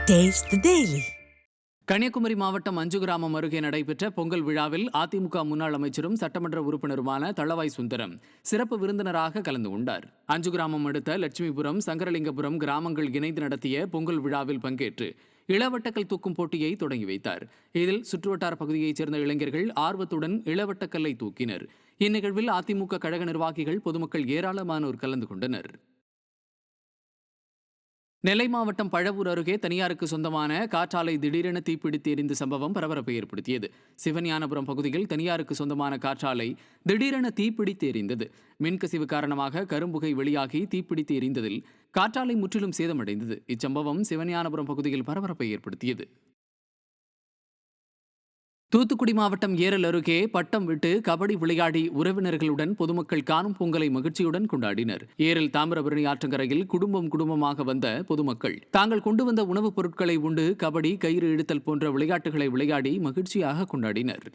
Taste the Daily. Kanyakumari மாவட்டம் அஞ்சு கிராமம் அருகே நடைபெற்ற பொங்கல் விழாவில் அதிமுக முன்னாள் அமைச்சரும் சட்டமன்ற உறுப்பினருமான தளவாய் சுந்தரம் சிறப்பு விருந்தினராக கலந்து கொண்டார். அஞ்சு கிராமம் அடுத்த லட்சுமிபுரம், சங்கரலிங்கபுரம் கிராமங்கள் இணைந்து நடத்திய பொங்கல் விழாவில் பங்கேற்று இளவட்டக்கல் தூக்கும் போட்டியை தொடங்கி வைத்தார். இதில் சுற்றுவட்டார பகுதியைச் சேர்ந்த இளைஞர்கள் ஆர்வத்துடன் இளவட்டக்கல்லை தூக்கினர். இந்நிகழ்வில் அதிமுக கழக நிர்வாகிகள், பொதுமக்கள் ஏராளமானோர் கலந்து கொண்டனர். நெல்லை மாவட்டம் பழவூர் அருகே தனியாருக்கு சொந்தமான காற்றாலை திடீரென தீப்பிடித்து எரிந்த சம்பவம் பரபரப்பை ஏற்படுத்தியது. சிவஞானபுரம் பகுதியில் தனியாருக்கு சொந்தமான காற்றாலை திடீரென தீப்பிடித்து எரிந்தது. மின்கசிவு காரணமாக கரும்புகை வெளியாகி தீப்பிடித்து எரிந்ததில் காற்றாலை முற்றிலும் சேதமடைந்தது. இச்சம்பவம் சிவஞானபுரம் பகுதியில் பரபரப்பை ஏற்படுத்தியது. தூத்துக்குடி மாவட்டம் ஏரல் அருகே பட்டம் விட்டு கபடி விளையாடி உறவினர்களுடன் பொதுமக்கள் காணும் பொங்கலை மகிழ்ச்சியுடன் கொண்டாடினர். ஏரல் தாமிரபரணி ஆற்றங்கரையில் குடும்பமாக வந்த பொதுமக்கள் தாங்கள் கொண்டு வந்த உணவுப் பொருட்களை உண்டு கபடி, கயிறு இழுத்தல் போன்ற விளையாட்டுகளை விளையாடி மகிழ்ச்சியாக கொண்டாடினர்.